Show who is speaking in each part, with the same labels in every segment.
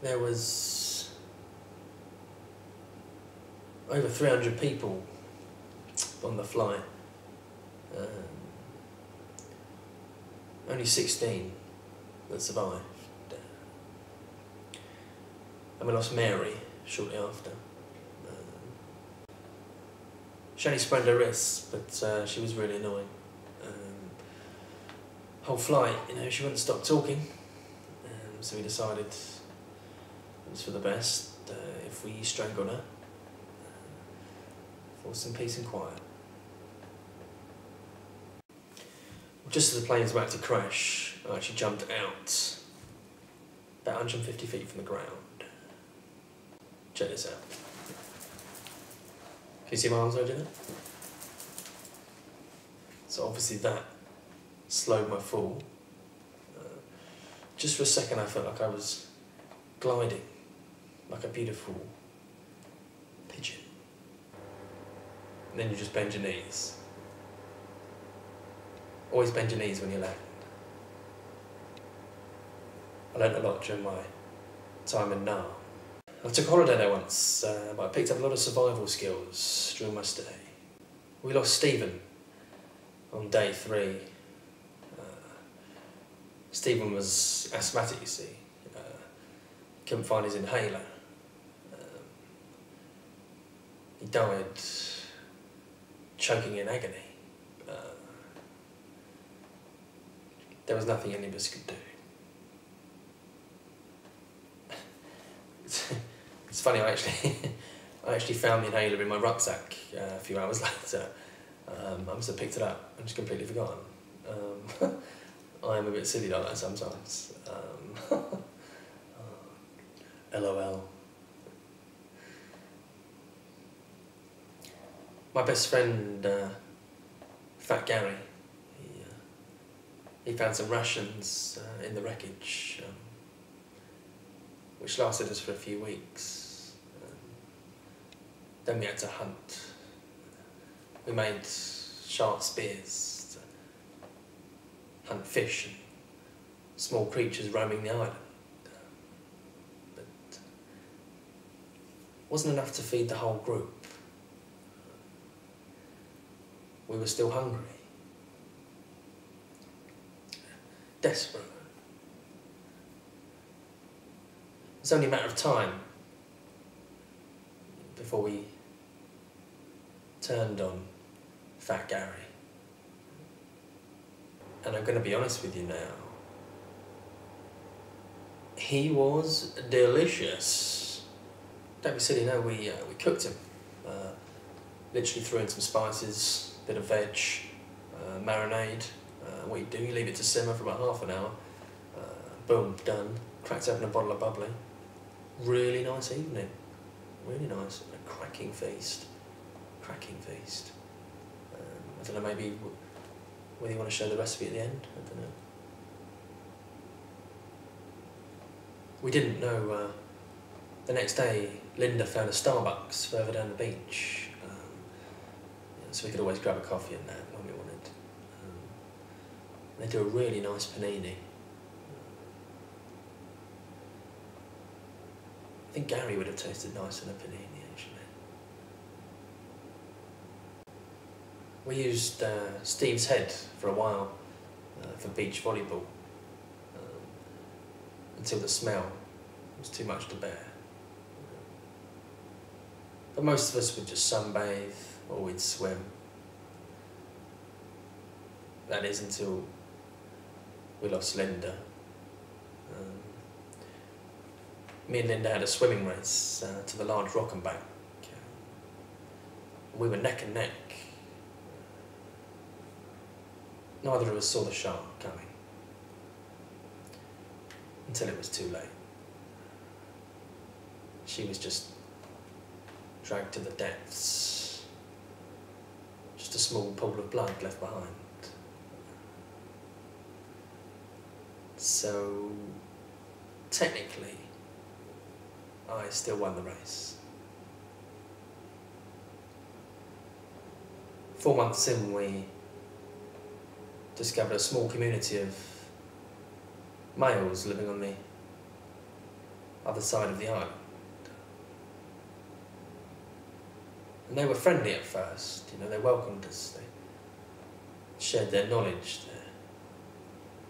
Speaker 1: there was over 300 people on the flight. Only 16 that survived. And we lost Mary shortly after. She only sprained her wrist, but she was really annoying. Whole flight, she wouldn't stop talking, so we decided it was for the best if we strangled her for some peace and quiet. Just as the plane was about to crash, I actually jumped out about 150 feet from the ground. Check this out. Can you see my arms over there? So obviously that slowed my fall. Just for a second I felt like I was gliding like a beautiful pigeon. And then you just bend your knees. Always bend your knees when you land. I learnt a lot during my time in Nam. I took a holiday there once, but I picked up a lot of survival skills during my stay. We lost Stephen on day 3. Stephen was asthmatic, you see. Couldn't find his inhaler. He died choking in agony. There was nothing any of us could do. It's funny, I actually found the inhaler in my rucksack a few hours later. I must have picked it up and just completely forgotten. I am a bit silly like that sometimes. LOL. My best friend, Fat Gary, he found some rations in the wreckage, which lasted us for a few weeks. Then we had to hunt. We made sharp spears to hunt fish and small creatures roaming the island. But it wasn't enough to feed the whole group. We were still hungry. Desperate. It's only a matter of time before we turned on Fat Gary. And I'm going to be honest with you now. He was delicious. Don't be silly, no, we cooked him. Literally threw in some spices, bit of veg, marinade. What you do, you leave it to simmer for about half an hour. Boom, done. Cracked open a bottle of bubbly. Really nice evening. Really nice. A cracking feast. Cracking feast. I don't know, maybe whether you want to show the recipe at the end. I don't know. We didn't know. The next day, Linda found a Starbucks further down the beach. So we could always grab a coffee in there when we wanted. They do a really nice panini. I think Gary would have tasted nice in a panini, actually. We used Steve's head for a while for beach volleyball until the smell was too much to bear. But most of us would just sunbathe or we'd swim. That is until we lost Linda. Me and Linda had a swimming race to the large rock and bank. We were neck and neck. Neither of us saw the shark coming until it was too late. She was just dragged to the depths. Just a small pool of blood left behind. So, technically, I still won the race. 4 months in, we discovered a small community of males living on the other side of the island. And they were friendly at first, you know, they welcomed us, they shared their knowledge, their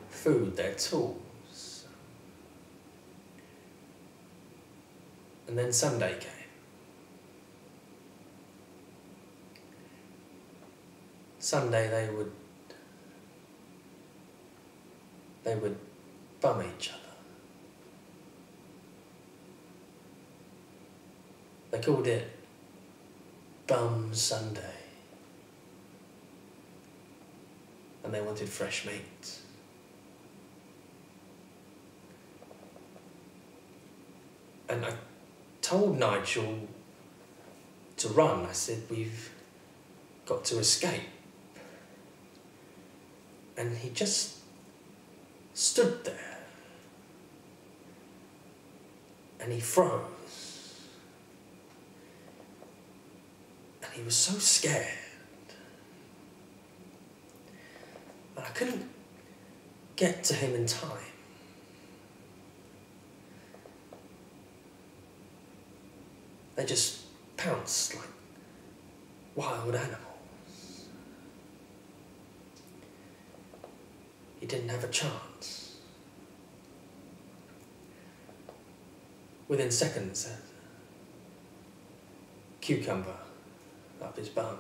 Speaker 1: food, their tools. And then Sunday came. Sunday they would bum each other. They called it Bum Sunday. And they wanted fresh meat. And I told Nigel to run. I said, we've got to escape. And he just stood there. And he froze. And he was so scared. And I couldn't get to him in time. They just pounced like wild animals. He didn't have a chance. Within seconds, a cucumber up his bum,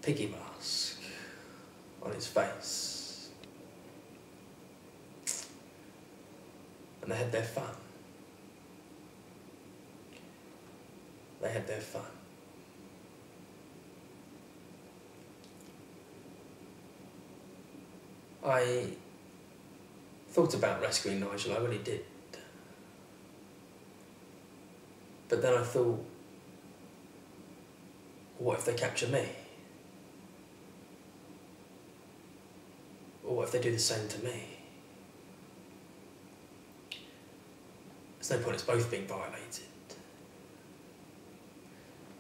Speaker 1: piggy mask on his face, and they had their fun. They had their fun. I thought about rescuing Nigel, I really did. But then I thought, what if they capture me? Or what if they do the same to me? There's no point, it's both being violated.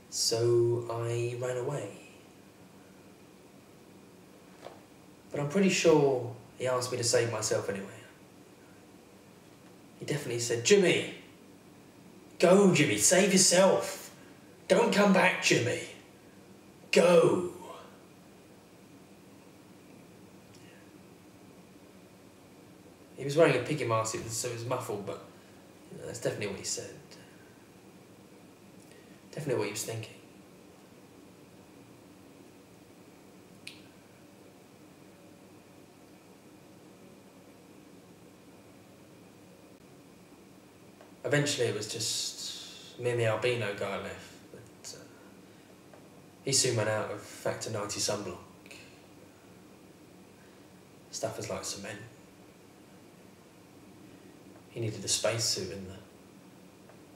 Speaker 1: So I ran away. But I'm pretty sure he asked me to save myself anyway. He definitely said, Jimmy, go Jimmy, save yourself. Don't come back, Jimmy. Go. He was wearing a piggy mask, so it was muffled, but you know, that's definitely what he said. Definitely what he was thinking. Eventually it was just me and the albino guy left, but he soon went out of Factor 90 sunblock. Stuff was like cement. He needed a spacesuit in the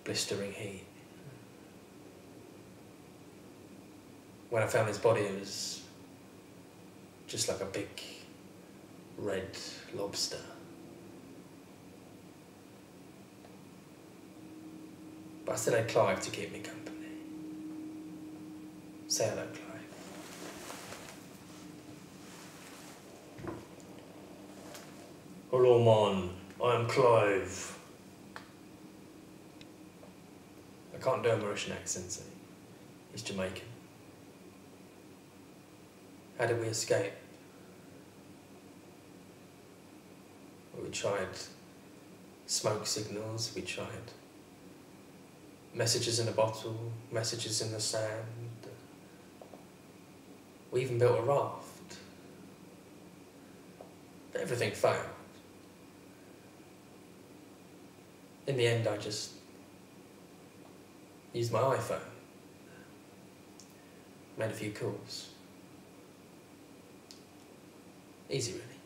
Speaker 1: blistering heat. When I found his body, it was just like a big red lobster. But I still had Clive to keep me company. Say hello, Clive. Hello, man. I am Clive. I can't do a Mauritian accent, so he's Jamaican. How did we escape? Well, we tried smoke signals, we tried messages in a bottle, messages in the sand. We even built a raft. But everything failed. In the end, I just used my iPhone. Made a few calls. Easy, really.